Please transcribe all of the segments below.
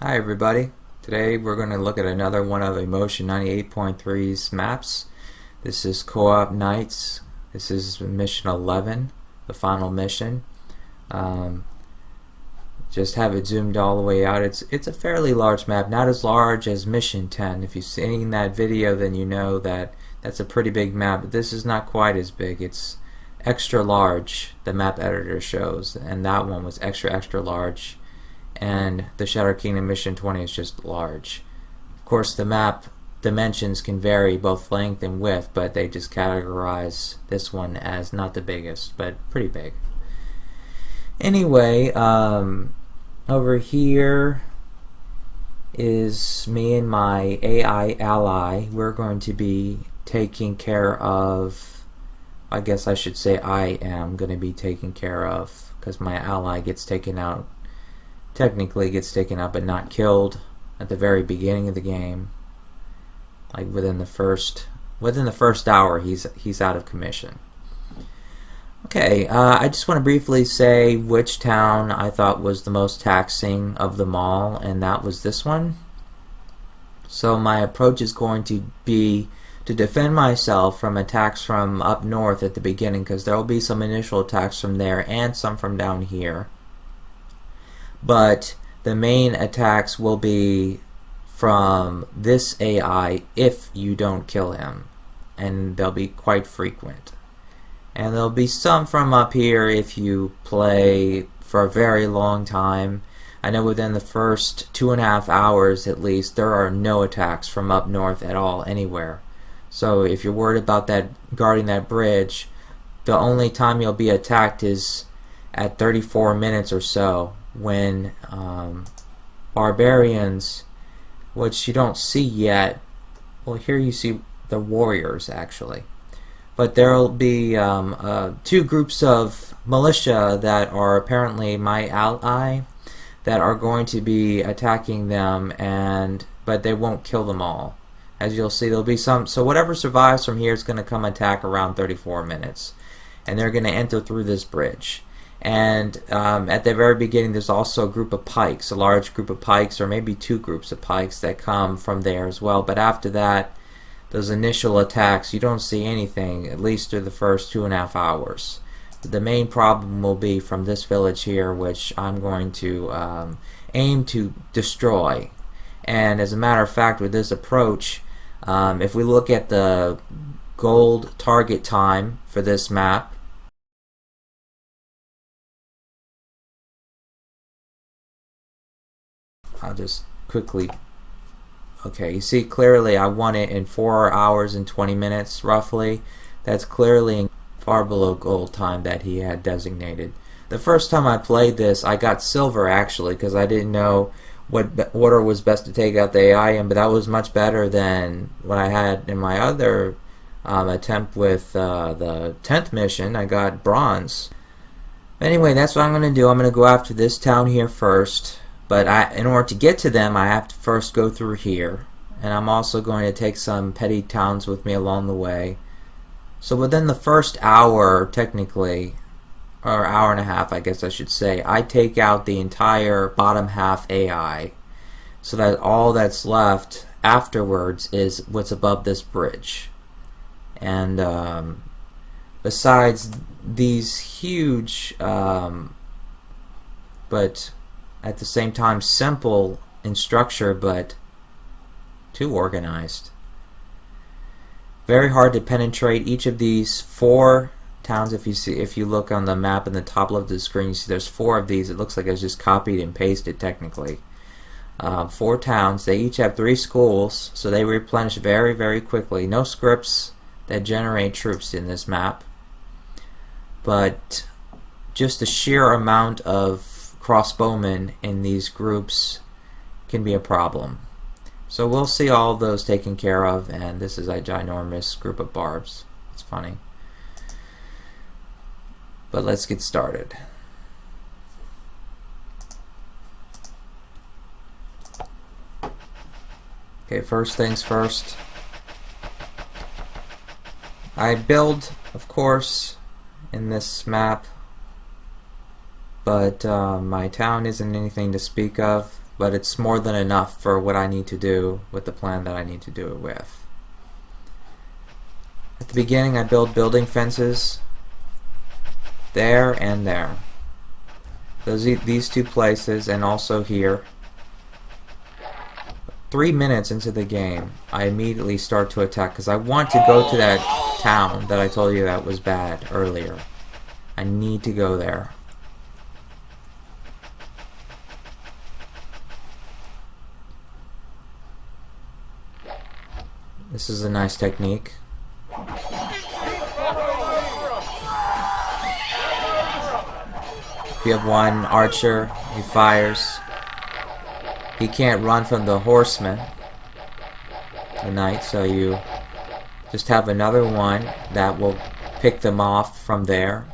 Hi everybody. Today we're going to look at another one of Emotion 98.3's maps. This is Co-op Nights. This is mission 11, the final mission. Just have it zoomed all the way out. It's a fairly large map, not as large as mission 10. If you've seen that video, then you know that that's a pretty big map, but this is not quite as big. It's extra large, the map editor shows, and that one was extra large. And the Shattered Kingdom Mission 20 is just large. Of course, the map dimensions can vary both length and width, but they just categorize this one as not the biggest, but pretty big. Anyway, over here is me and my AI ally. We're going to be taking care of, I guess I should say I am going to be taking care of, because my ally gets taken out. Technically gets taken out but not killed at the very beginning of the game. Like within the first hour he's out of commission. Okay, I just want to briefly say which town I thought was the most taxing of them all, and that was this one. So my approach is going to be to defend myself from attacks from up north at the beginning, because there will be some initial attacks from there and some from down here. But the main attacks will be from this AI if you don't kill him, and they'll be quite frequent. And there'll be some from up here if you play for a very long time. I know within the first 2.5 hours at least there are no attacks from up north at all anywhere. So if you're worried about that guarding that bridge, the only time you'll be attacked is at 34 minutes or so, when barbarians, which you don't see yet, well, here you see the warriors actually, but there will be two groups of militia that are apparently my ally that are going to be attacking them, but they won't kill them all. As you'll see, there'll be some, so whatever survives from here is going to come attack around 34 minutes, and they're going to enter through this bridge. And at the very beginning there's also a group of pikes, a large group of pikes, or maybe two groups of pikes that come from there as well. But after that, those initial attacks, you don't see anything, at least through the first 2.5 hours. The main problem will be from this village here, which I'm going to aim to destroy. And as a matter of fact, with this approach, if we look at the gold target time for this map, I'll just quickly, okay, you see clearly I won it in 4 hours and 20 minutes roughly. That's clearly far below gold time that he had designated. The first time I played this I got silver actually, because I didn't know what order was best to take out the AI in, but that was much better than what I had in my other attempt with the 10th mission. I got bronze. Anyway, that's what I'm going to do. I'm going to go after this town here first. But in order to get to them, I have to first go through here. And I'm also going to take some petty towns with me along the way. So within the first hour, technically, or hour and a half, I guess I should say, I take out the entire bottom half AI. So that all that's left afterwards is what's above this bridge. And besides these huge, but at the same time simple in structure, but too organized. Very hard to penetrate each of these 4 towns. If you look on the map in the top left of the screen, you see there's 4 of these. It looks like it's just copied and pasted technically. 4 towns. They each have 3 schools, so they replenish very quickly. No scripts that generate troops in this map, but just the sheer amount of crossbowmen in these groups can be a problem. So we'll see all of those taken care of, and this is a ginormous group of barbs. It's funny. But let's get started. Okay, first things first. I build, of course, in this map, but my town isn't anything to speak of. but it's more than enough for what I need to do with the plan that I need to do it with. At the beginning, I build building fences there and there. These two places, and also here. 3 minutes into the game, I immediately start to attack because I want to go to that town that I told you that was bad earlier. I need to go there. This is a nice technique. If you have one archer, he fires. He can't run from the horsemen, the knight, so you just have another one that will pick them off from there,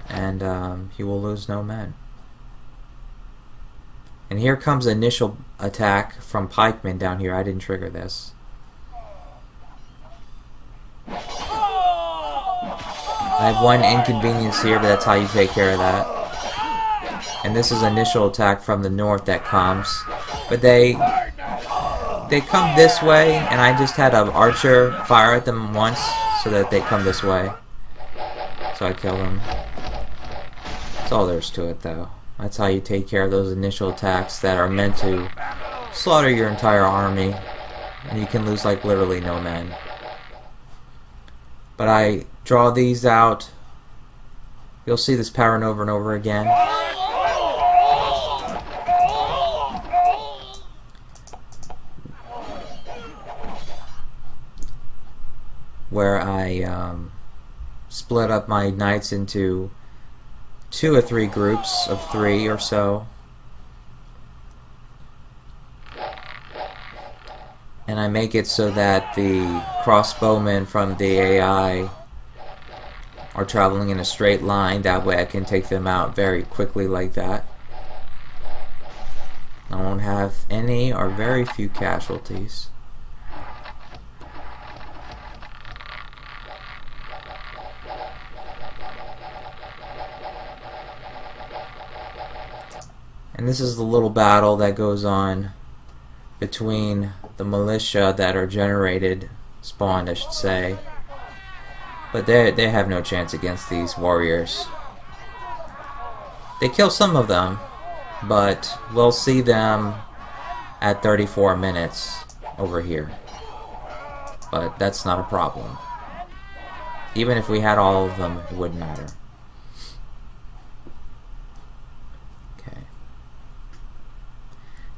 and he will lose no men. And here comes the initial attack from Pikeman down here. I didn't trigger this. I have one inconvenience here, but that's how you take care of that. And this is initial attack from the north that comes. But they come this way, and I just had an archer fire at them once so that they come this way. So I kill them. That's all there is to it, though. That's how you take care of those initial attacks that are meant to slaughter your entire army, and you can lose like literally no men. But I draw these out. You'll see this pattern over and over again. Where I split up my knights into 2 or 3 groups of 3 or so. And I make it so that the crossbowmen from the AI are traveling in a straight line. That way I can take them out very quickly like that. I won't have any or very few casualties. And this is the little battle that goes on between the militia that are generated, spawned I should say. But they have no chance against these warriors. They kill some of them, but we'll see them at 34 minutes over here. But that's not a problem. Even if we had all of them, it wouldn't matter.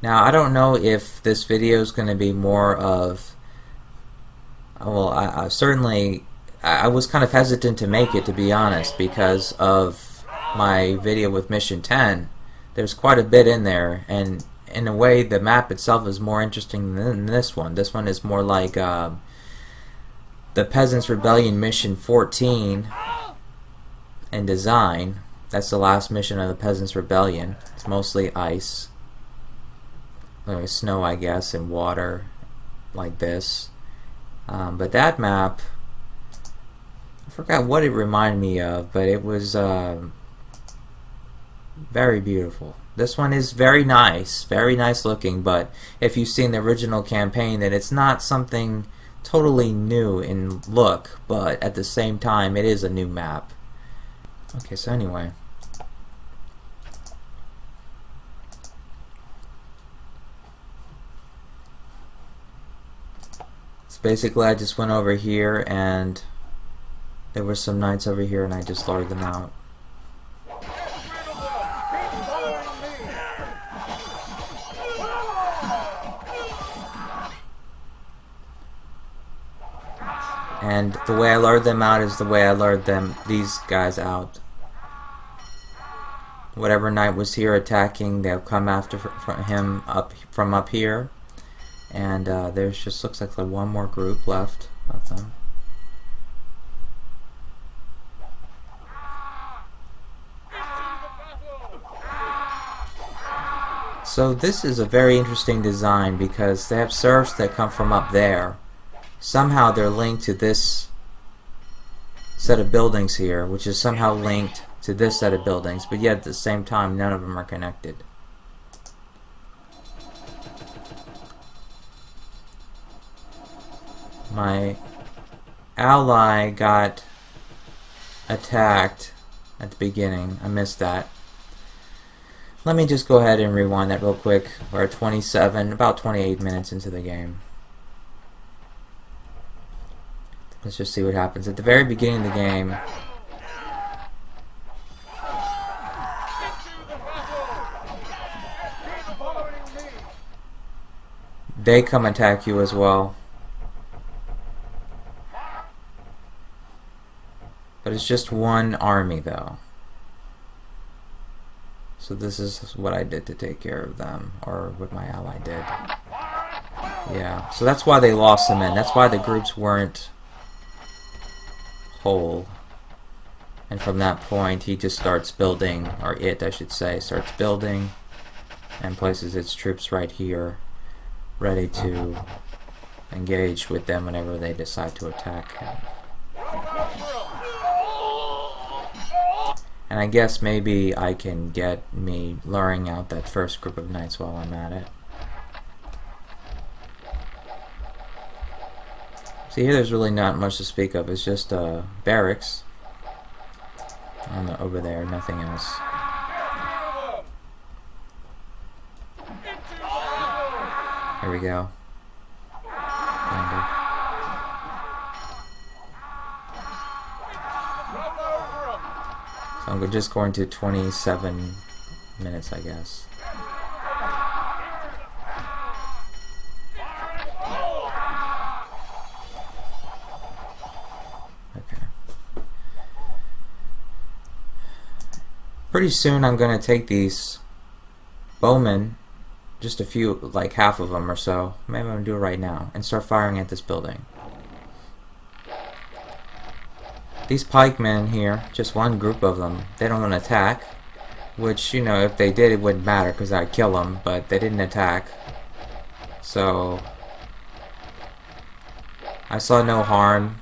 Now, I don't know if this video is going to be more of, well, I certainly, I was kind of hesitant to make it, to be honest, because of my video with Mission 10. There's quite a bit in there, and in a way, the map itself is more interesting than this one. This one is more like the Peasants Rebellion Mission 14 in design. That's the last mission of the Peasants Rebellion. It's mostly ice. Snow, I guess, and water like this. But that map, I forgot what it reminded me of, but it was very beautiful. This one is very nice looking, but if you've seen the original campaign, then it's not something totally new in look, but at the same time it is a new map. Okay, so anyway. Basically, I just went over here and there were some knights over here and I just lured them out. And the way I lured them out is the way I lured these guys out. Whatever knight was here attacking, they'll come after him from up here. And there's just looks like one more group left of them. So this is a very interesting design because they have serfs that come from up there. Somehow they're linked to this set of buildings here, which is somehow linked to this set of buildings, but yet at the same time none of them are connected. my ally got attacked at the beginning. I missed that. Let me just go ahead and rewind that real quick. We're at 27, about 28 minutes into the game. Let's just see what happens. At the very beginning of the game, they come attack you as well. But it's just one army though. So this is what I did to take care of them, or what my ally did. Yeah, so that's why they lost them in. That's why the groups weren't whole. And from that point, he just starts building, or it, I should say, starts building and places its troops right here, ready to engage with them whenever they decide to attack him. And I guess maybe I can get me luring out that first group of knights while I'm at it. See, here there's really not much to speak of. It's just barracks over there, nothing else. Here we go. Kind of. So I'm just going to 27 minutes, I guess. Okay. Pretty soon I'm going to take these bowmen, just a few, like half of them or so, maybe I'm going to do it right now, and start firing at this building. These pikemen here, just one group of them, they don't want to attack, which, you know, if they did it wouldn't matter because I'd kill them, but they didn't attack. So I saw no harm.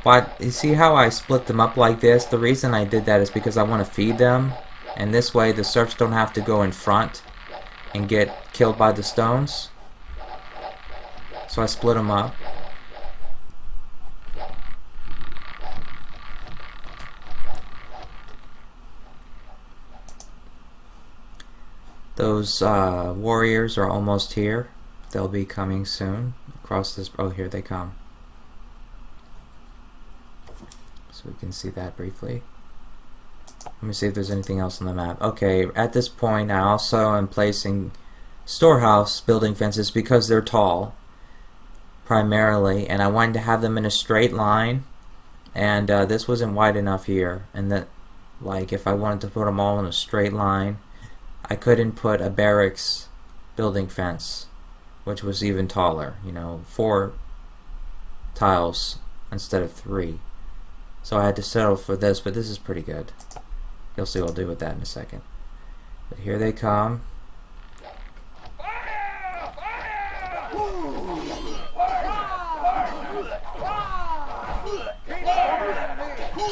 But you see how I split them up like this? The reason I did that is because I want to feed them, and this way the serfs don't have to go in front and get killed by the stones. So I split them up. Those warriors are almost here. They'll be coming soon across this. Oh, here they come. So we can see that briefly. Let me see if there's anything else on the map. Okay, at this point I also am placing storehouse building fences because they're tall primarily, and I wanted to have them in a straight line, and this wasn't wide enough here, and that, like, if I wanted to put them all in a straight line, I couldn't put a barracks building fence, which was even taller, you know, 4 tiles instead of 3. So I had to settle for this, but this is pretty good. You'll see what I'll do with that in a second. But here they come.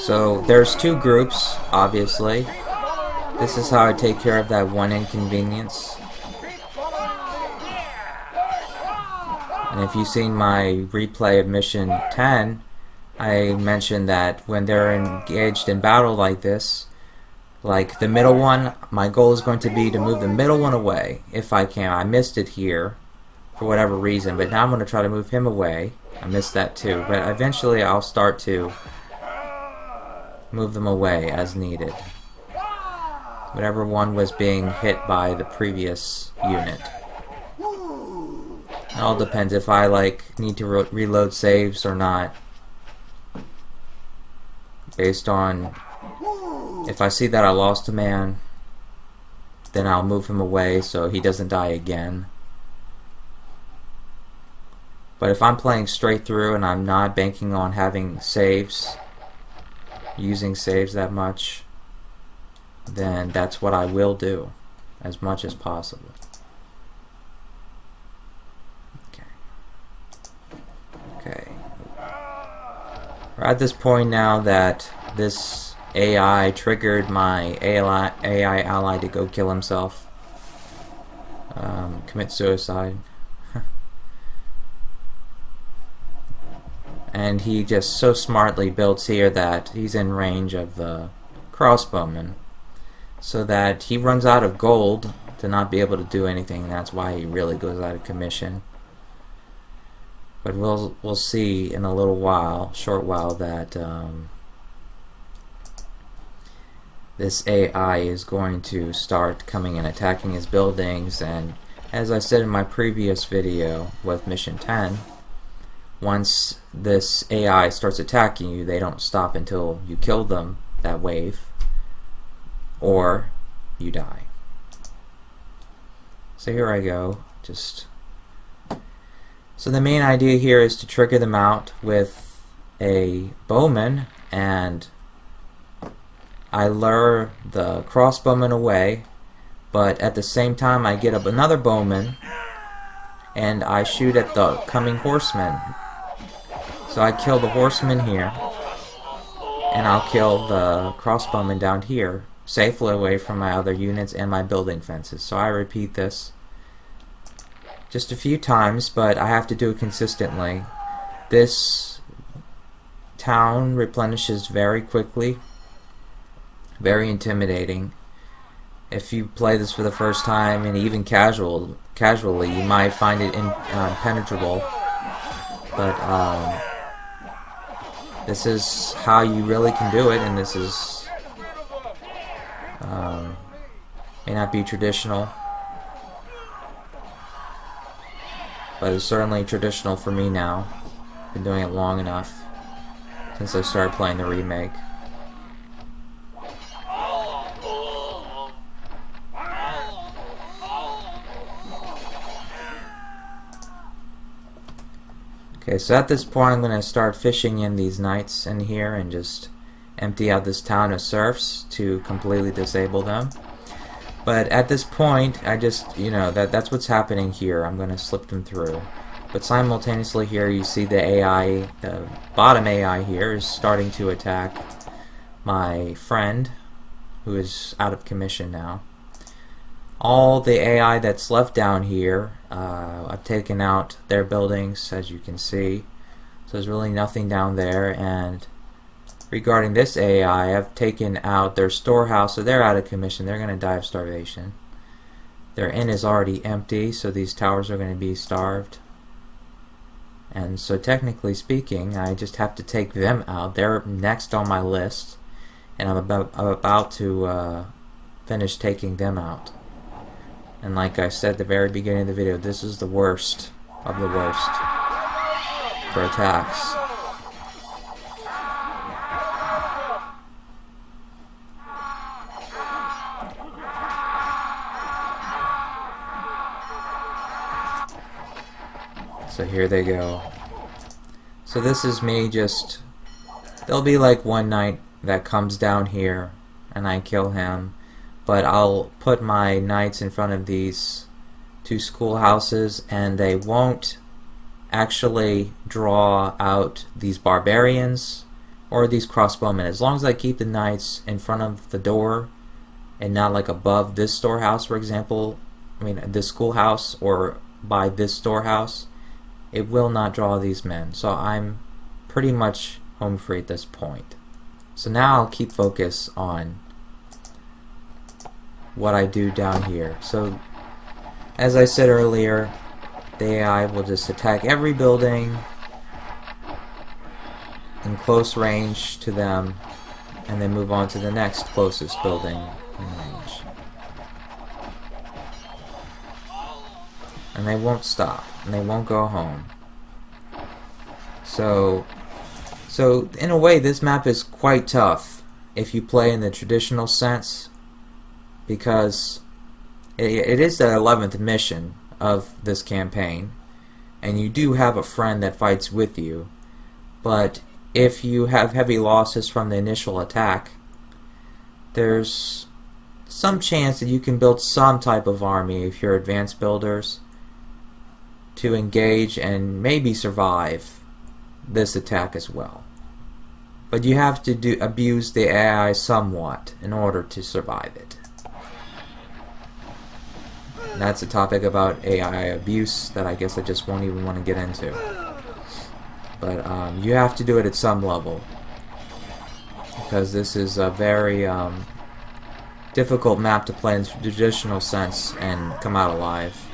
So there's 2 groups, obviously. This is how I take care of that one inconvenience. And if you've seen my replay of mission 10, I mentioned that when they're engaged in battle like this, like the middle one, my goal is going to be to move the middle one away if I can. I missed it here for whatever reason, but now I'm going to try to move him away. I missed that too, but eventually I'll start to move them away as needed. Whatever one was being hit by the previous unit. It all depends if I need to reload saves or not, based on if I see that I lost a man, then I'll move him away so he doesn't die again. But if I'm playing straight through and I'm not banking on having saves, using saves that much, then that's what I will do as much as possible. Okay. We're at this point now that this AI triggered my AI ally to go kill himself, commit suicide. and he just so smartly builds here that he's in range of the crossbowman, so that he runs out of gold to not be able to do anything, and that's why he really goes out of commission. But we'll see in a little while, short while, that this AI is going to start coming and attacking his buildings. And as I said in my previous video with mission 10, once this AI starts attacking you, they don't stop until you kill them, that wave, or you die. So here I go. So the main idea here is to trigger them out with a bowman, and I lure the crossbowman away, but at the same time I get up another bowman and I shoot at the coming horsemen. So I kill the horseman here, and I'll kill the crossbowman down here, safely away from my other units and my building fences. So I repeat this just a few times, but I have to do it consistently. This town replenishes very quickly, very intimidating. If you play this for the first time, and even casually, you might find it impenetrable. But this is how you really can do it, and this is may not be traditional, but it's certainly traditional for me now. Been doing it long enough since I started playing the remake. Okay, so at this point I'm going to start fishing in these knights in here and just empty out this town of serfs to completely disable them. But at this point, I just, that's what's happening here. I'm going to slip them through. But simultaneously here you see the AI, the bottom AI here is starting to attack my friend, who is out of commission now. All the AI that's left down here, I've taken out their buildings, as you can see. So there's really nothing down there. And regarding this AI, I've taken out their storehouse, so they're out of commission. They're going to die of starvation. Their inn is already empty, so these towers are going to be starved. And so technically speaking, I just have to take them out. They're next on my list, and I'm about to finish taking them out. And like I said at the very beginning of the video, this is the worst of the worst for attacks. So here they go. So this is me just... There'll be like one knight that comes down here and I kill him. But I'll put my knights in front of these two schoolhouses and they won't actually draw out these barbarians or these crossbowmen. As long as I keep the knights in front of the door and not like above this storehouse, for example, this schoolhouse or by this storehouse, it will not draw these men. So I'm pretty much home free at this point. So now I'll keep focus on what I do down here. So as I said earlier, the AI will just attack every building in close range to them and then move on to the next closest building in range. And they won't stop, and they won't go home. So in a way this map is quite tough if you play in the traditional sense, because it is the 11th mission of this campaign and you do have a friend that fights with you, but if you have heavy losses from the initial attack, there's some chance that you can build some type of army if you're advanced builders to engage and maybe survive this attack as well. But you have to abuse the AI somewhat in order to survive it. And that's a topic about AI abuse that I guess I just won't even want to get into. but you have to do it at some level, because this is a very difficult map to play in the traditional sense and come out alive,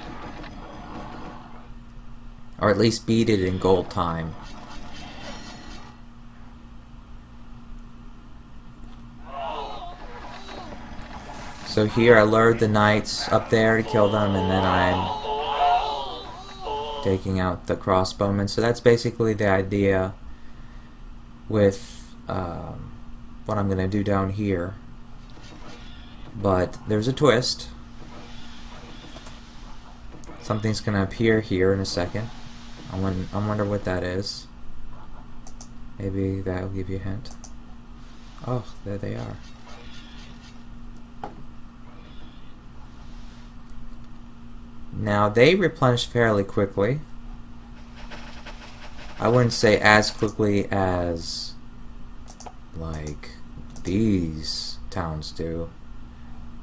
or at least beat it in gold time. So here I lured the knights up there to kill them, and then I'm taking out the crossbowmen. So that's basically the idea with what I'm going to do down here. But there's a twist. Something's going to appear here in a second. I wonder what that is. Maybe that'll give you a hint. Oh, there they are. Now they replenish fairly quickly. I wouldn't say as quickly as like these towns do.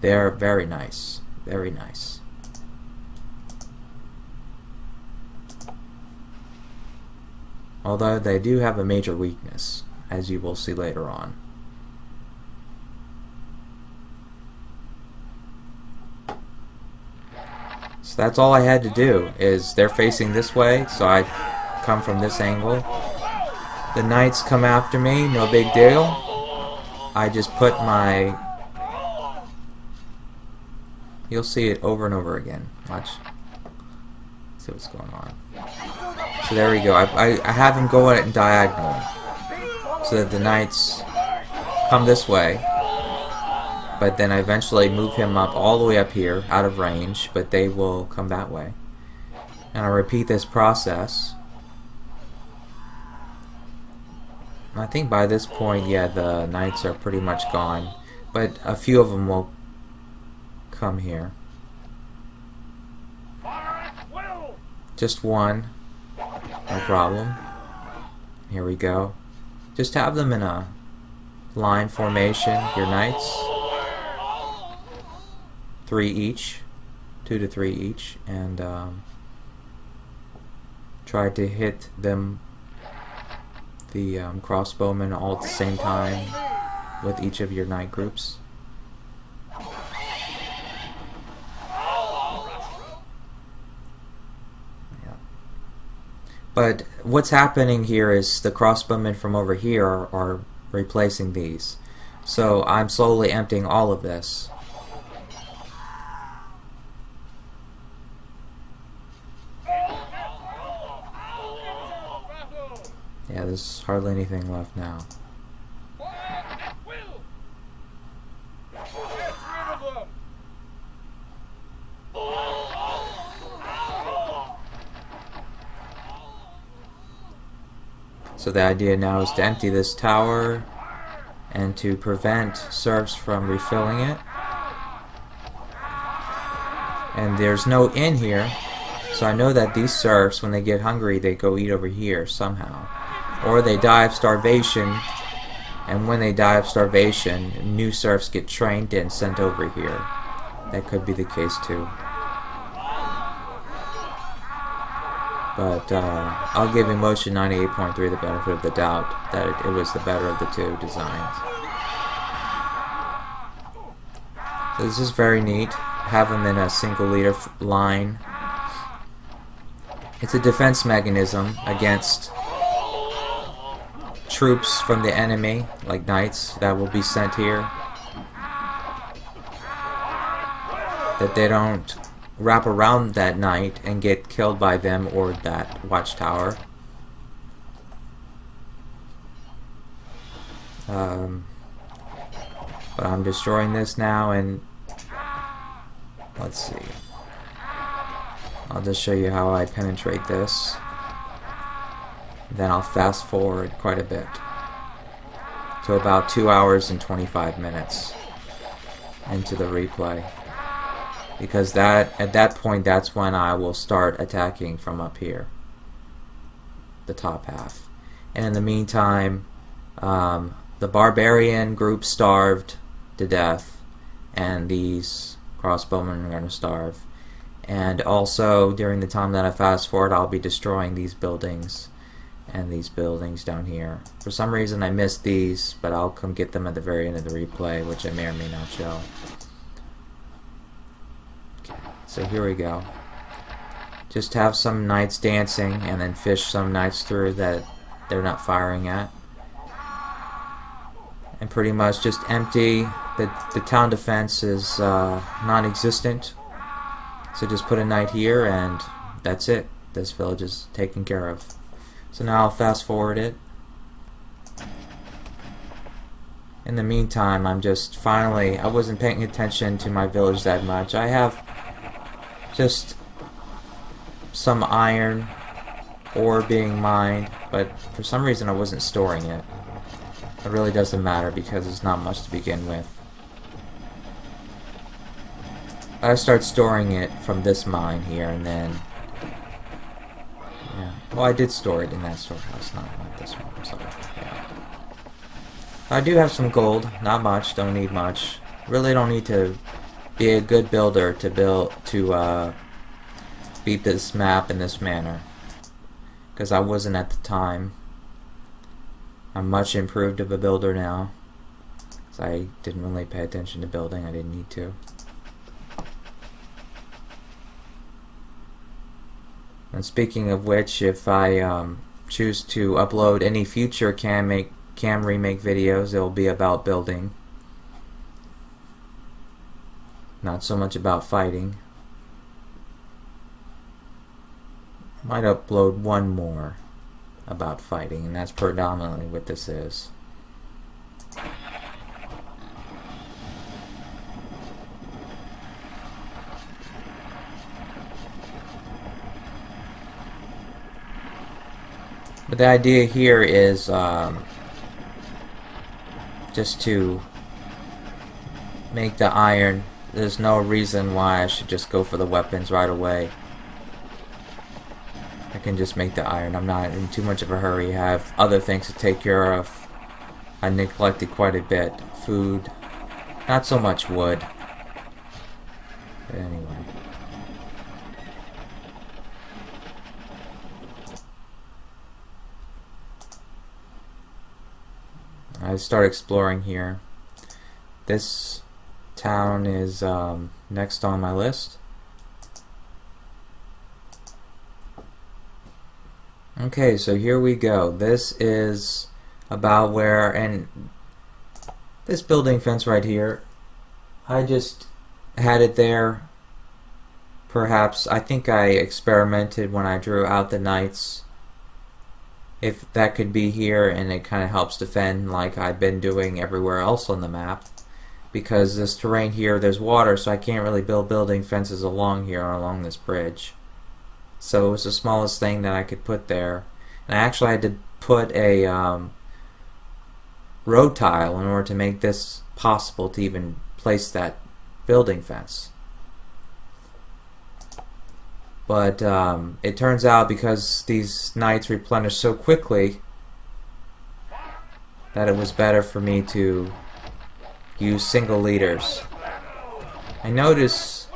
They're very nice. Very nice. Although they do have a major weakness, as you will see later on. So that's all I had to do, is they're facing this way, so I come from this angle. The knights come after me, no big deal. I just put my... You'll see it over and over again. Watch. See what's going on. So there we go. I have him go at it in diagonal, so that the knights come this way. But then I eventually move him up all the way up here, out of range, but they will come that way. And I'll repeat this process. I think by this point, yeah, the knights are pretty much gone. But a few of them will come here. Just one. No problem. Here we go. Just have them in a line formation, your knights. 3 each. 2 to 3 each. And try to hit them, the crossbowmen, all at the same time with each of your knight groups. But what's happening here is the crossbowmen from over here are replacing these. So I'm slowly emptying all of this. Yeah, there's hardly anything left now. So the idea now is to empty this tower and to prevent serfs from refilling it. And there's no inn here, so I know that these serfs, when they get hungry, they go eat over here somehow. Or they die of starvation, and when they die of starvation, new serfs get trained and sent over here. That could be the case too. But I'll give Emotion 98.3 the benefit of the doubt that it was the better of the two designs. So this is very neat. Have them in a single leader line. It's a defense mechanism against troops from the enemy, like knights, that will be sent here. That they don't wrap around that knight and get killed by them or that watchtower. But I'm destroying this now, and let's see. I'll just show you how I penetrate this. Then I'll fast forward quite a bit to about 2 hours and 25 minutes into the replay. Because at that point, that's when I will start attacking from up here, the top half. And in the meantime, the barbarian group starved to death, and these crossbowmen are going to starve. And also, during the time that I fast forward, I'll be destroying these buildings and these buildings down here. For some reason I missed these, but I'll come get them at the very end of the replay, which I may or may not show. Okay, so here we go. Just have some knights dancing and then fish some knights through that they're not firing at. And pretty much just empty. The town defense is non-existent. So just put a knight here and that's it. This village is taken care of. So now I'll fast forward it. In the meantime, I'm just finally, I wasn't paying attention to my village that much. I have just some iron ore being mined, but for some reason I wasn't storing it. It really doesn't matter because it's not much to begin with. I start storing it from this mine here, and then yeah. Well, I did store it in that storehouse, not this one. So yeah. I do have some gold, not much. Don't need much. Really don't need to be a good builder to beat this map in this manner, because I wasn't at the time. I'm much improved of a builder now, so I didn't really pay attention to building. I didn't need to. And speaking of which, if I choose to upload any future KaM Remake videos, it will be about building, not so much about fighting. Might upload one more about fighting, and that's predominantly what this is. But the idea here is just to make the iron. There's no reason why I should just go for the weapons right away. I can just make the iron. I'm not in too much of a hurry. I have other things to take care of. I neglected quite a bit. Food. Not so much wood. But anyway. I start exploring here. This town is next on my list. Okay, so here we go. This is about where, and this building fence right here, I just had it there. Perhaps, I think I experimented when I drew out the knights, if that could be here, and it kind of helps defend like I've been doing everywhere else on the map. Because this terrain here, there's water, so I can't really build building fences along here or along this bridge. So it was the smallest thing that I could put there. And I actually had to put a road tile in order to make this possible to even place that building fence. But it turns out, because these knights replenish so quickly, that it was better for me to use single leaders. I notice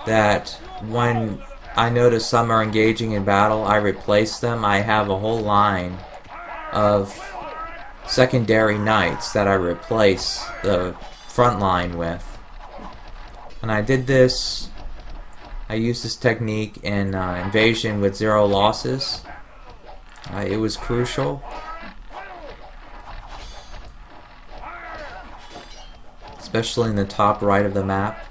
that when I notice some are engaging in battle, I replace them. I have a whole line of secondary knights that I replace the front line with. And I did this, I used this technique in Invasion with 0 losses. It was crucial. Especially in the top right of the map.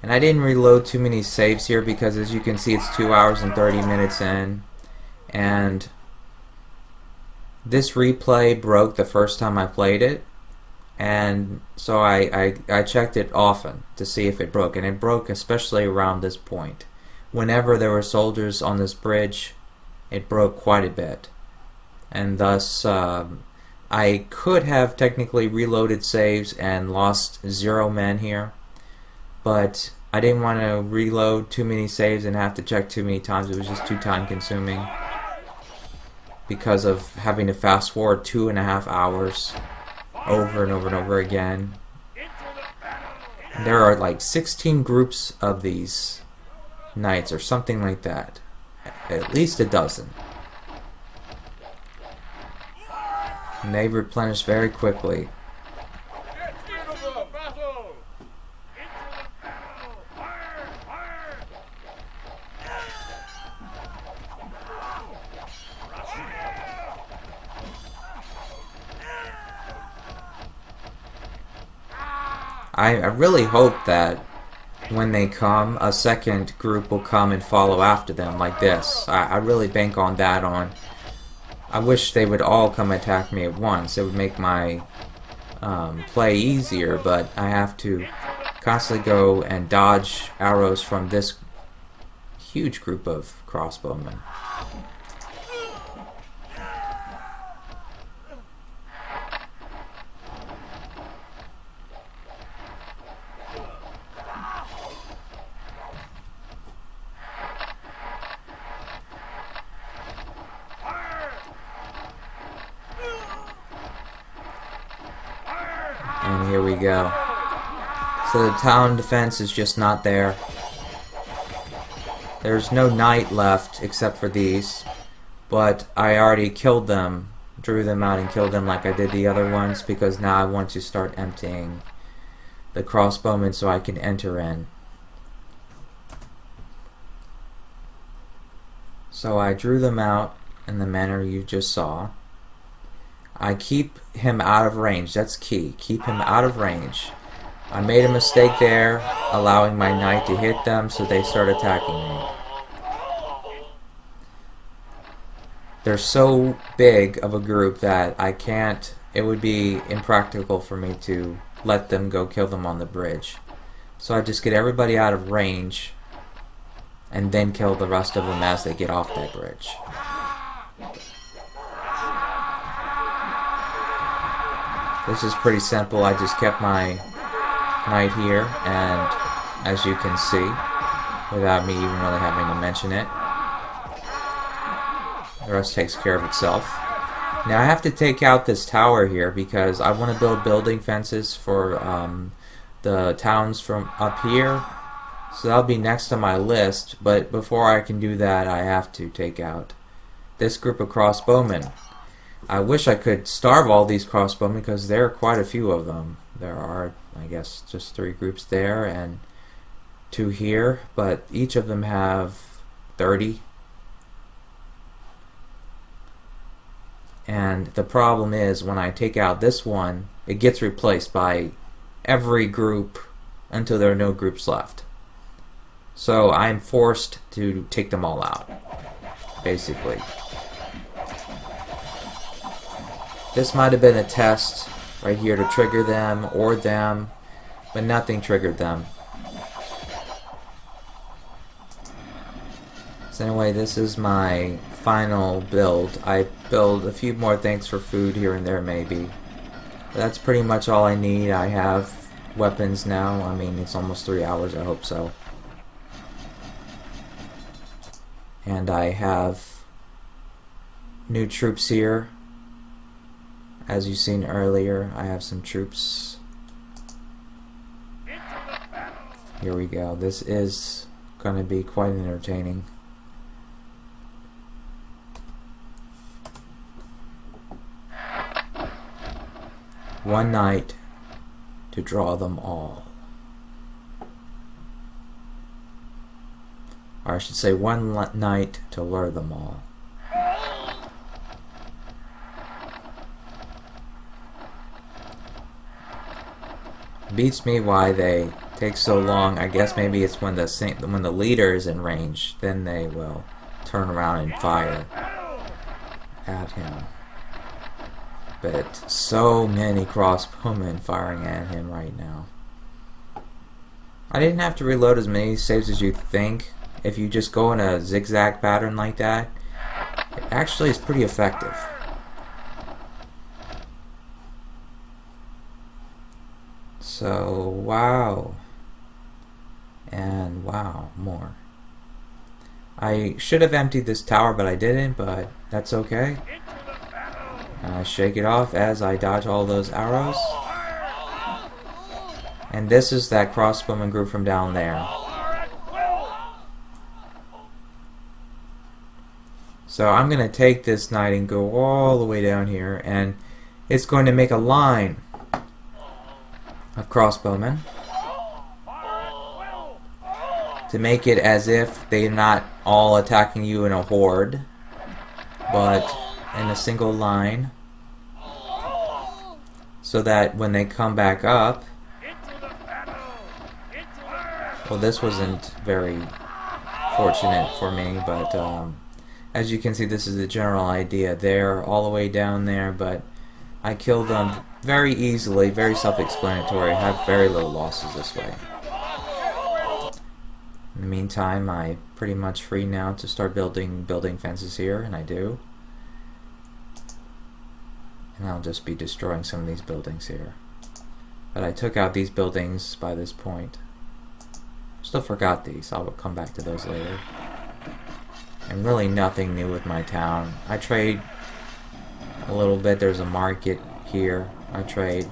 And I didn't reload too many saves here because, as you can see, it's 2 hours and 30 minutes in. And this replay broke the first time I played it. And so I checked it often to see if it broke. And it broke especially around this point. Whenever there were soldiers on this bridge, it broke quite a bit. And thus, I could have technically reloaded saves and lost 0 men here. But I didn't want to reload too many saves and have to check too many times. It was just too time consuming because of having to fast forward 2.5 hours over and over and over again. There are like 16 groups of these knights or something like that. At least a dozen. And they replenish very quickly. I really hope that when they come, a second group will come and follow after them like this. I really bank on that. I wish they would all come attack me at once. It would make my play easier, but I have to constantly go and dodge arrows from this huge group of crossbowmen. And here we go. So the town defense is just not there. There's no knight left except for these, but I already killed them, drew them out and killed them like I did the other ones, because now I want to start emptying the crossbowmen so I can enter in. So I drew them out in the manner you just saw. I keep him out of range. That's key. Keep him out of range. I made a mistake there, allowing my knight to hit them, so they start attacking me. They're so big of a group that I can't, it would be impractical for me to let them go kill them on the bridge. So I just get everybody out of range and then kill the rest of them as they get off that bridge. This is pretty simple. I just kept my knight here, and as you can see, without me even really having to mention it, the rest takes care of itself. Now I have to take out this tower here because I want to build building fences for the towns from up here. So that'll be next on my list, but before I can do that I have to take out this group of crossbowmen. I wish I could starve all these crossbowmen because there are quite a few of them. There are, I guess, just 3 groups there and 2 here, but each of them have 30. And the problem is when I take out this one, it gets replaced by every group until there are no groups left. So I'm forced to take them all out, basically. This might have been a test right here to trigger them or them, but nothing triggered them. So anyway, this is my final build. I build a few more things for food here and there maybe. But that's pretty much all I need. I have weapons now. I mean, it's almost 3 hours, I hope so. And I have new troops here. As you've seen earlier, I have some troops. Here we go. This is going to be quite entertaining. One night to draw them all. Or I should say one night to lure them all. Beats me why they take so long. I guess maybe it's when the leader is in range, then they will turn around and fire at him. But so many crossbowmen firing at him right now. I didn't have to reload as many saves as you think. If you just go in a zigzag pattern like that, it actually is pretty effective. So, wow. And wow, more. I should have emptied this tower, but I didn't, but that's okay. Shake it off as I dodge all those arrows. And this is that crossbowman group from down there. So I'm going to take this knight and go all the way down here, and it's going to make a line of crossbowmen to make it as if they're not all attacking you in a horde, but in a single line, so that when they come back up, well, this wasn't very fortunate for me, but as you can see, this is the general idea. They're all the way down there, but I killed them very easily, very self-explanatory. I have very little losses this way. In the meantime, I'm pretty much free now to start building fences here, and I do. And I'll just be destroying some of these buildings here. But I took out these buildings by this point. Still forgot these. I'll come back to those later. And really nothing new with my town. I trade a little bit. There's a market here. I trade.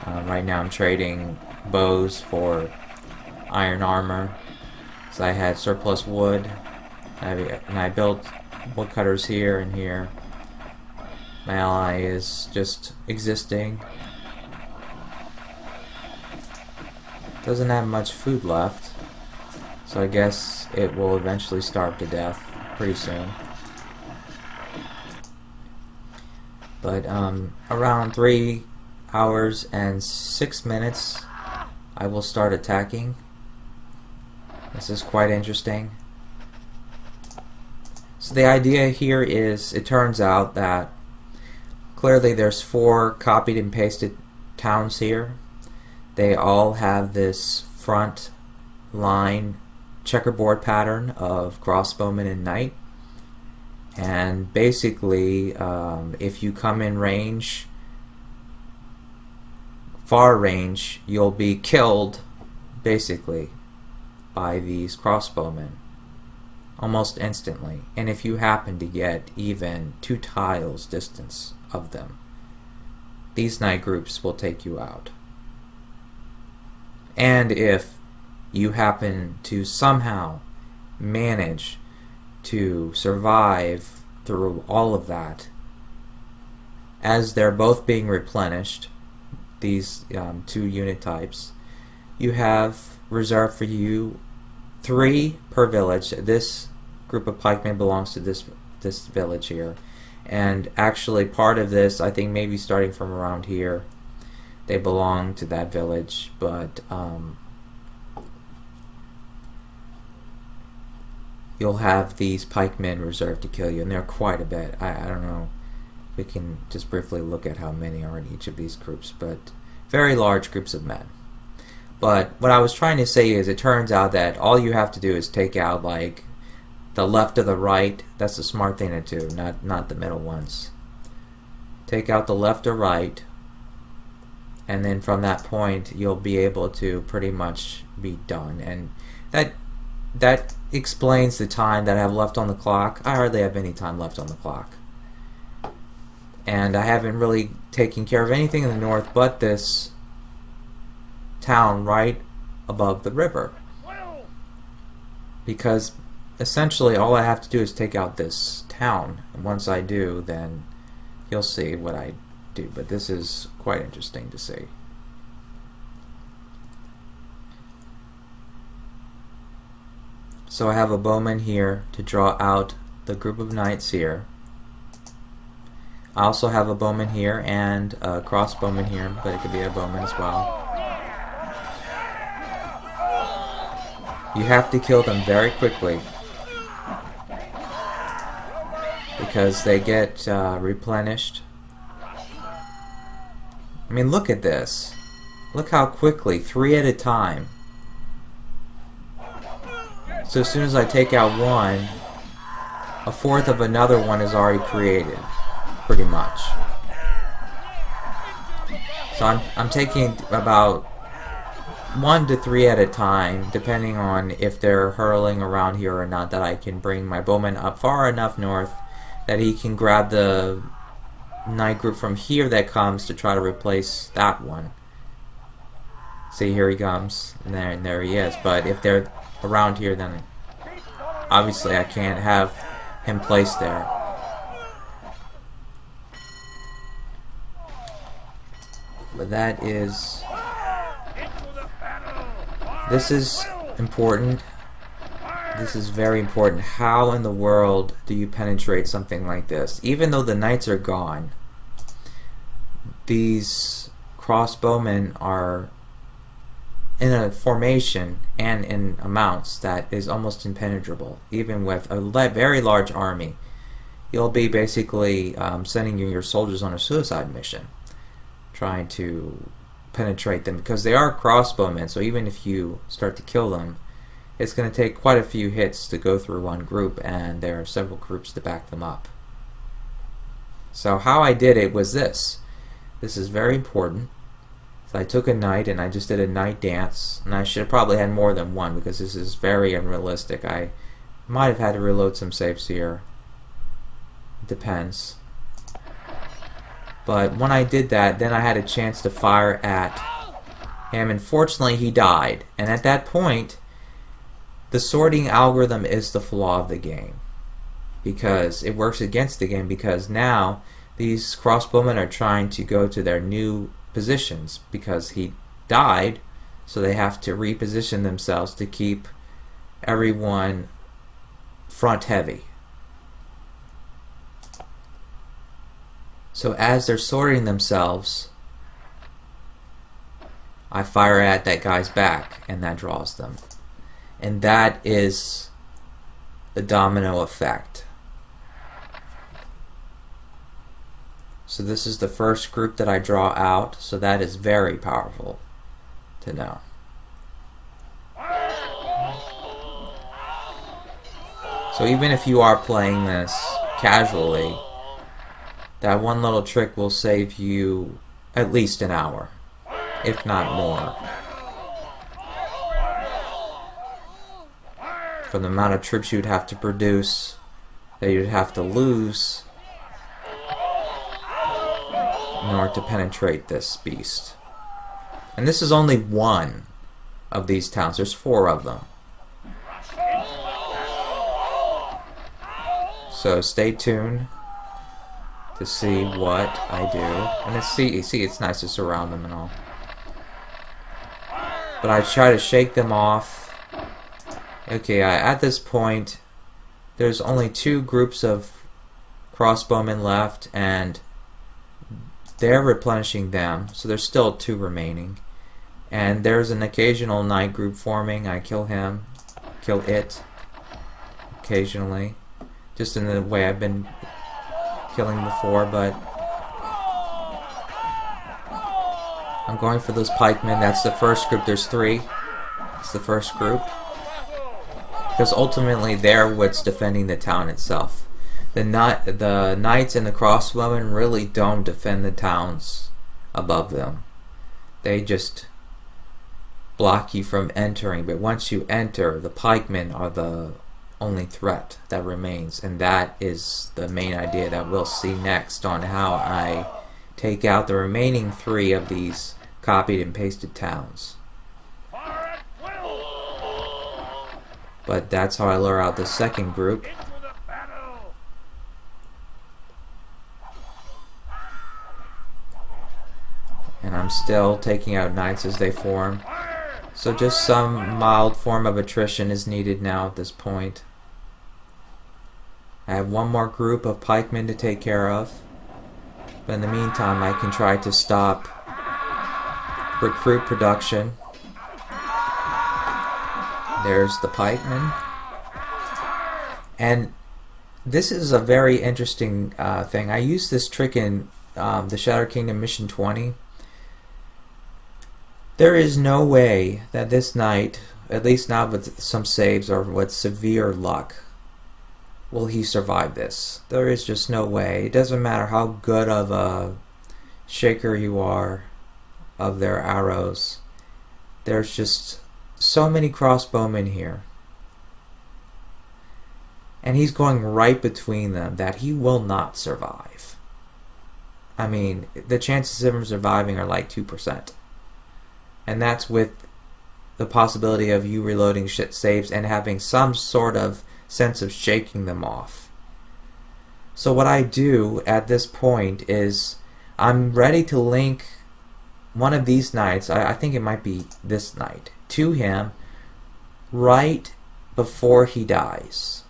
Right now I'm trading bows for iron armor. So I had surplus wood. And I built woodcutters here and here. My ally is just existing. Doesn't have much food left. So I guess it will eventually starve to death pretty soon. But around 3 hours and 6 minutes I will start attacking. This is quite interesting. So the idea here is, it turns out that clearly there's 4 copied and pasted towns here. They all have this front line checkerboard pattern of crossbowmen and knight, and basically if you come in range, far range, you'll be killed basically by these crossbowmen almost instantly, and if you happen to get even 2 tiles distance of them, these knight groups will take you out. And if you happen to somehow manage to survive through all of that, as they're both being replenished, these 2 unit types, you have reserved for you 3 per village. This group of pikemen belongs to this village here, and actually part of this, I think maybe starting from around here, they belong to that village, but you'll have these pikemen reserved to kill you, and they're quite a bit. I don't know, we can just briefly look at how many are in each of these groups, but very large groups of men. But what I was trying to say is, it turns out that all you have to do is take out like the left or the right. That's the smart thing to do, not the middle ones. Take out the left or right, and then from that point you'll be able to pretty much be done. And that explains the time that I have left on the clock. I hardly have any time left on the clock, and I haven't really taken care of anything in the north but this town right above the river, because essentially all I have to do is take out this town, and once I do, then you'll see what I do. But this is quite interesting to see. So I have a bowman here to draw out the group of knights here. I also have a bowman here and a crossbowman here, but it could be a bowman as well. You have to kill them very quickly, because they get replenished. I mean, look at this. Look how quickly, 3 at a time. So as soon as I take out one, a fourth of another one is already created, pretty much. So I'm taking about 1 to 3 at a time, depending on if they're hurling around here or not, that I can bring my bowman up far enough north that he can grab the knight group from here that comes to try to replace that one. See, here he comes, and there he is. But if they're around here, then obviously I can't have him placed there. But that is... This is important. This is very important. How in the world do you penetrate something like this? Even though the knights are gone, these crossbowmen are in a formation and in amounts that is almost impenetrable. Even with a very large army, you'll be basically sending your soldiers on a suicide mission, trying to penetrate them, because they are crossbowmen. So even if you start to kill them, it's going to take quite a few hits to go through one group, and there are several groups to back them up. So how I did it was this. This is very important. So I took a knight and I just did a knight dance, and I should have probably had more than one because this is very unrealistic. I might have had to reload some saves here. It depends. But when I did that, then I had a chance to fire at him, and fortunately he died. And at that point, the sorting algorithm is the flaw of the game, because it works against the game, because now these crossbowmen are trying to go to their new positions because he died, so they have to reposition themselves to keep everyone front heavy. So as they're sorting themselves, I fire at that guy's back, and that draws them. And that is the domino effect. So this is the first group that I draw out, so that is very powerful to know. So even if you are playing this casually, that one little trick will save you at least an hour, if not more. For the amount of troops you'd have to produce, that you'd have to lose in order to penetrate this beast. And this is only one of these towns. There's 4 of them. So stay tuned to see what I do. And see, it's nice to surround them and all. But I try to shake them off. Okay, at this point, there's only 2 groups of crossbowmen left, and they're replenishing them, so there's still 2 remaining. And there's an occasional knight group forming. I kill him, kill it, occasionally, just in the way I've been killing before, but I'm going for those pikemen. That's the first group. There's 3. It's the first group. Because ultimately they're what's defending the town itself. The knights and the crossbowmen really don't defend the towns above them. They just block you from entering. But once you enter, the pikemen are the only threat that remains. And that is the main idea that we'll see next on how I take out the remaining 3 of these copied and pasted towns. But that's how I lure out the second group. And I'm still taking out knights as they form. So just some mild form of attrition is needed now at this point. I have one more group of pikemen to take care of. But in the meantime, I can try to stop recruit production. There's the pikemen. And this is a very interesting thing. I used this trick in the Shattered Kingdom Mission 20. There is no way that this knight, at least not with some saves or with severe luck, will he survive this. There is just no way. It doesn't matter how good of a shaker you are of their arrows. There's just so many crossbowmen here. And he's going right between them that he will not survive. I mean, the chances of him surviving are like 2%. and that's with the possibility of you reloading saves and having some sort of sense of shaking them off. So what I do at this point is I'm ready to link one of these knights, I think it might be this knight, to him right before he dies,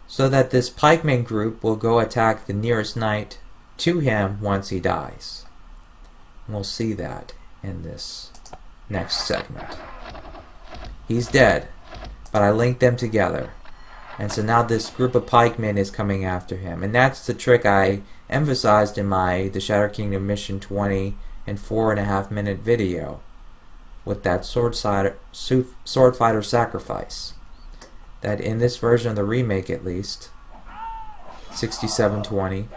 so that this pikeman group will go attack the nearest knight to him once he dies. And we'll see that in this next segment. He's dead, but I linked them together, and so now this group of pikemen is coming after him, and that's the trick I emphasized in my The Shadow Kingdom Mission 20 and 4.5 minute video with that sword fighter sacrifice. That in this version of the remake, at least 6720,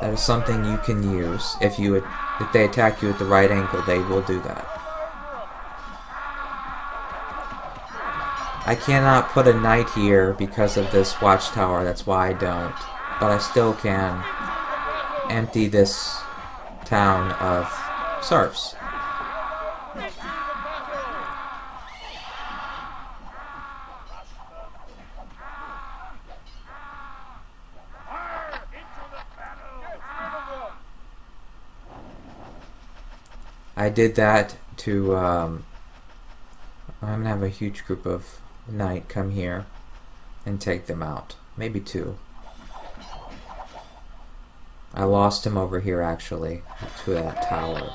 that is something you can use. If they attack you at the right angle, they will do that. I cannot put a knight here because of this watchtower, that's why I don't. But I still can empty this town of serfs. I did that to, I'm going to have a huge group of knight come here and take them out. Maybe two. I lost him over here actually, to that tower.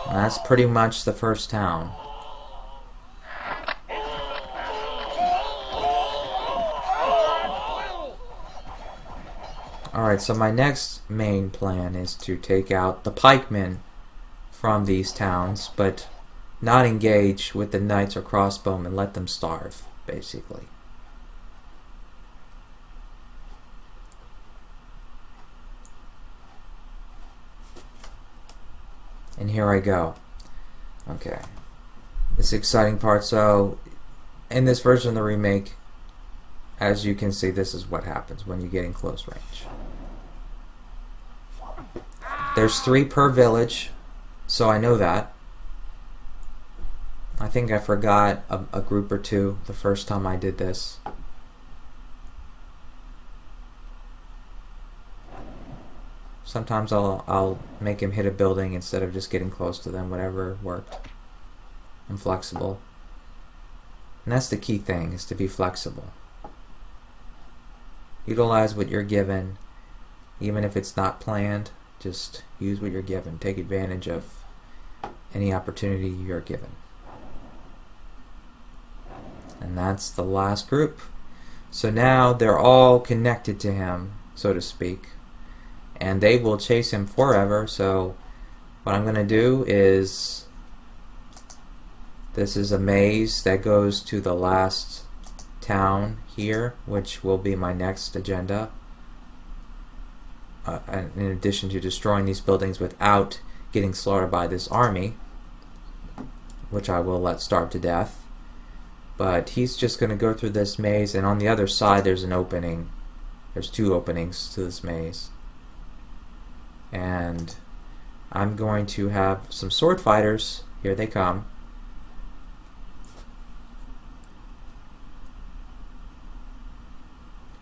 And that's pretty much the first town. Alright, so my next main plan is to take out the pikemen from these towns, but not engage with the knights or crossbowmen, let them starve, basically. And here I go. Okay. This exciting part. So, in this version of the remake, as you can see, this is what happens when you get in close range. There's 3 per village, so I know that. I think I forgot a group or 2 the first time I did this. Sometimes I'll make him hit a building instead of just getting close to them, whatever worked. I'm flexible. And that's the key thing, is to be flexible. Utilize what you're given, even if it's not planned. Just use what you're given. Take advantage of any opportunity you're given. And that's the last group. So now they're all connected to him, so to speak. And they will chase him forever. So what I'm going to do is, this is a maze that goes to the last town here, which will be my next agenda. In addition to destroying these buildings without getting slaughtered by this army, which I will let starve to death. But he's just going to go through this maze, and on the other side there's an opening. There's 2 openings to this maze. And I'm going to have some sword fighters. Here they come.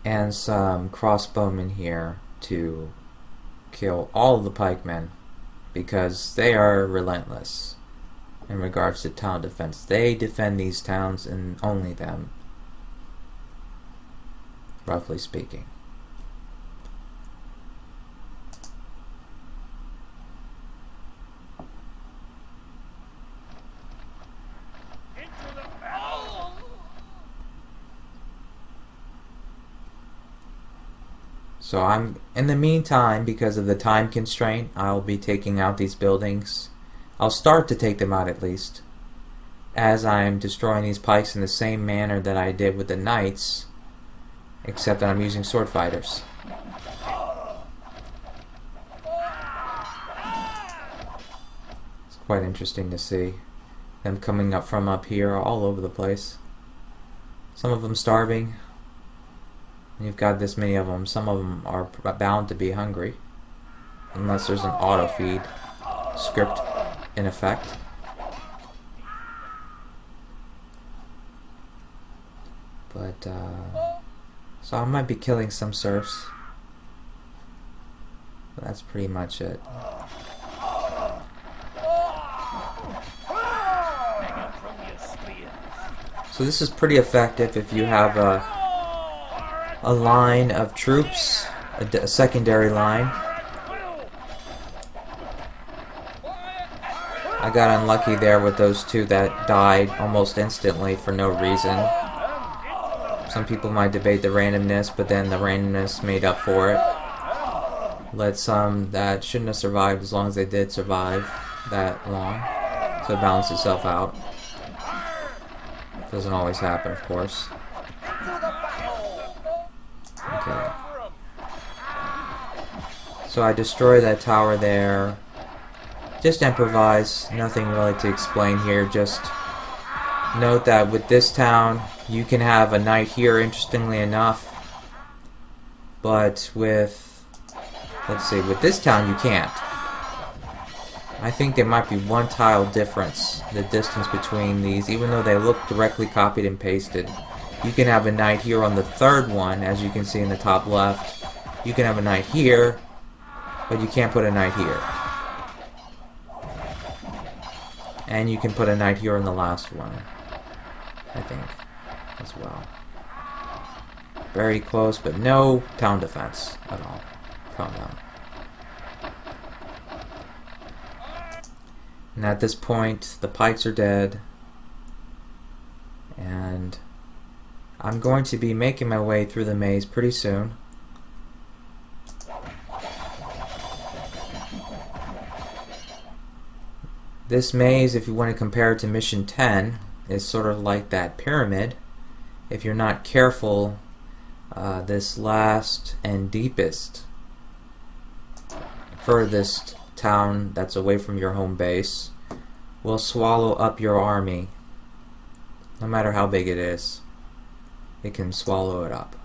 And some crossbowmen here to kill all of the pikemen, because they are relentless in regards to town defense. They defend these towns and only them, roughly speaking. So I'm, in the meantime, because of the time constraint, I'll be taking out these buildings. I'll start to take them out at least, as I'm destroying these pikes in the same manner that I did with the knights, except that I'm using sword fighters. It's quite interesting to see them coming up from up here all over the place. Some of them starving. You've got this many of them. Some of them are bound to be hungry, unless there's an auto feed script in effect. But so I might be killing some serfs. But that's pretty much it. So this is pretty effective if you have a line of troops, a secondary line. I got unlucky there with those two that died almost instantly for no reason. Some people might debate the randomness, but then the randomness made up for it. Let some that shouldn't have survived as long as they did survive that long. So it balanced itself out. Doesn't always happen, of course. Okay. So I destroy that tower there. Just improvise, nothing really to explain here. Just note that with this town, you can have a knight here, interestingly enough. But with, let's see, with this town you can't. I think there might be one tile difference, the distance between these, even though they look directly copied and pasted. You can have a knight here on the third one, as you can see in the top left. You can have a knight here, but you can't put a knight here. And you can put a knight here on the last one, I think, as well. Very close, but no town defense at all. Calm down. And at this point, the pikes are dead. And I'm going to be making my way through the maze pretty soon. This maze, if you want to compare it to Mission 10, is sort of like that pyramid. If you're not careful, this last and deepest, furthest town that's away from your home base will swallow up your army. No matter how big it is, it can swallow it up.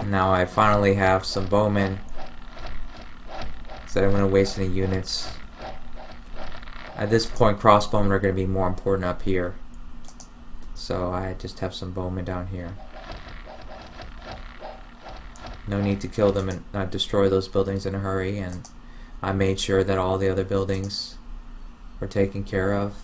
Now I finally have some bowmen, so I don't want to waste any units. At this point, crossbowmen are going to be more important up here, so I just have some bowmen down here. No need to kill them and not destroy those buildings in a hurry, and I made sure that all the other buildings were taken care of.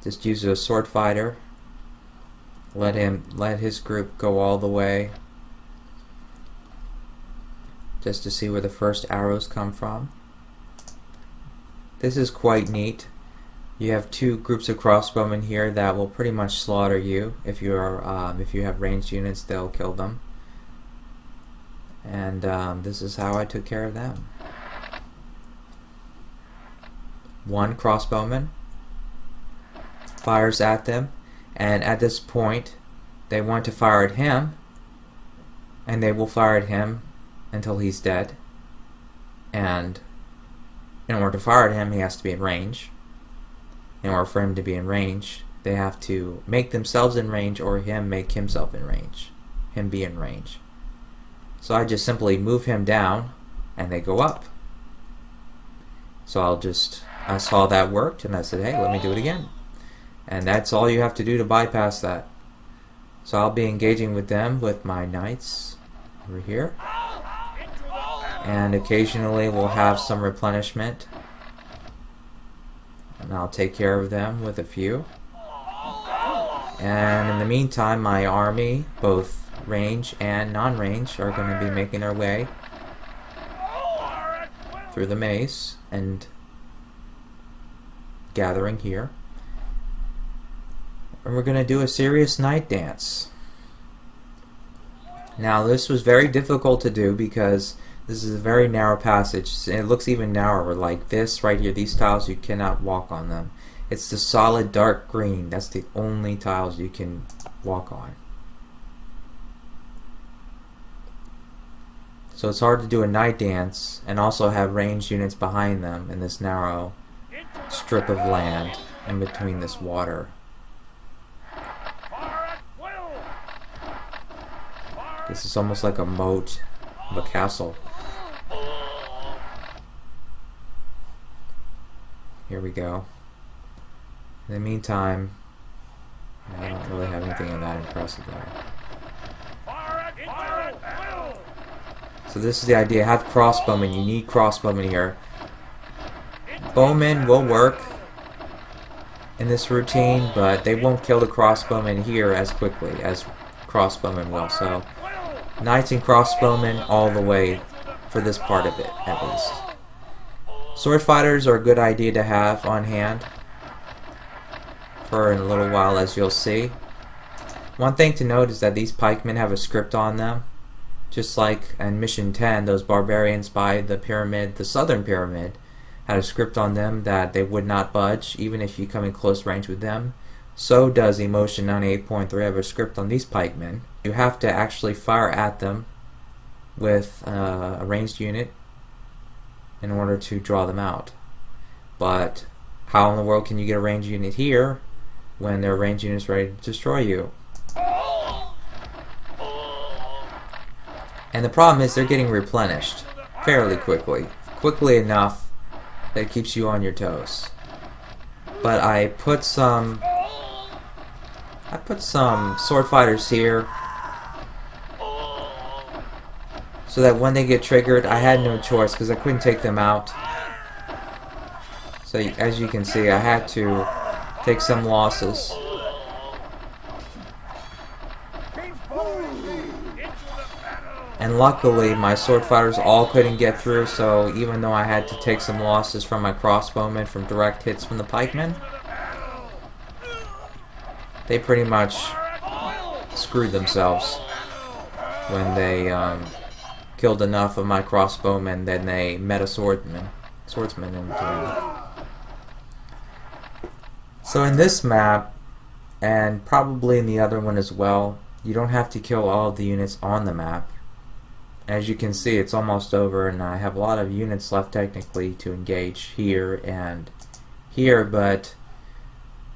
Just use a sword fighter. Let his group go all the way, just to see where the first arrows come from. This is quite neat. You have two groups of crossbowmen here that will pretty much slaughter you. If you have ranged units, they'll kill them. And this is how I took care of them. One crossbowman fires at them, and at this point they want to fire at him, and they will fire at him until he's dead. And in order to fire at him, he has to be in range. In order for him to be in range, they have to make themselves in range, or him make himself in range. Him be in range. So I just simply move him down, and they go up. So I saw that worked, and I said, hey, let me do it again. And that's all you have to do to bypass that. So I'll be engaging with them with my knights over here. And occasionally we'll have some replenishment. And I'll take care of them with a few. And in the meantime, my army, both range and non-range, are going to be making their way through the maze and gathering here. And we're going to do a serious night dance. Now this was very difficult to do because this is a very narrow passage. It looks even narrower, like this right here. These tiles, you cannot walk on them. It's the solid dark green. That's the only tiles you can walk on. So it's hard to do a night dance and also have ranged units behind them in this narrow strip of land in between this water. This is almost like a moat of a castle. Here we go. In the meantime, I don't really have anything that impressive there. So this is the idea. Have crossbowmen. You need crossbowmen here. Bowmen will work in this routine, but they won't kill the crossbowmen here as quickly as crossbowmen will. So knights and crossbowmen all the way for this part of it, at least. Sword fighters are a good idea to have on hand for a little while, as you'll see. One thing to note is that these pikemen have a script on them. Just like in Mission 10, those barbarians by the pyramid, the southern pyramid, had a script on them that they would not budge even if you come in close range with them. So does Emotion 98.3 have a script on these pikemen. You have to actually fire at them with a ranged unit in order to draw them out. But how in the world can you get a ranged unit here when their ranged unit is ready to destroy you? And the problem is they're getting replenished fairly quickly. Quickly enough that it keeps you on your toes. But I put some sword fighters here so that when they get triggered, I had no choice because I couldn't take them out. So as you can see, I had to take some losses. And luckily my sword fighters all couldn't get through, so even though I had to take some losses from my crossbowmen from direct hits from the pikemen, they pretty much screwed themselves when they killed enough of my crossbowmen. Then they met a swordsman in between. So in this map, and probably in the other one as well, you don't have to kill all of the units on the map. As you can see, it's almost over, and I have a lot of units left technically to engage here and here, but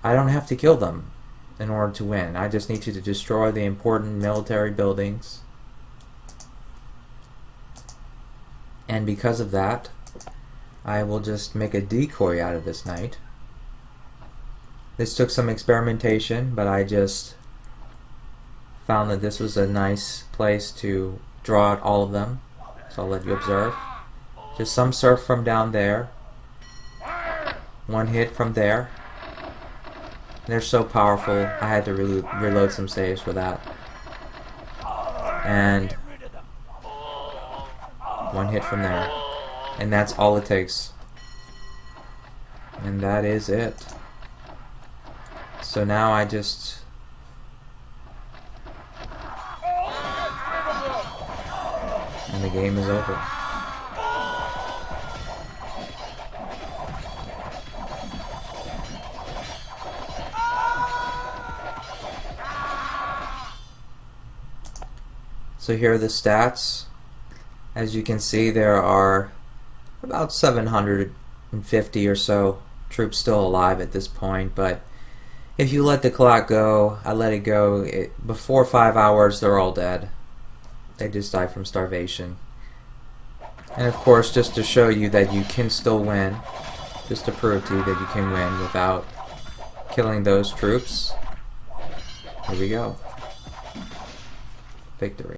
I don't have to kill them in order to win. I just need to destroy the important military buildings. And because of that, I will just make a decoy out of this knight. This took some experimentation, but I just found that this was a nice place to draw out all of them. So I'll let you observe. Just some surf from down there. One hit from there. They're so powerful, I had to reload some saves for that. And one hit from there. And that's all it takes. And that is it. So now I just... and the game is over. So here are the stats. As you can see, there are about 750 or so troops still alive at this point, but if you let the clock go, I let it go, before 5 hours they're all dead. They just die from starvation. And of course, just to show you that you can still win, just to prove to you that you can win without killing those troops, here we go. Victory.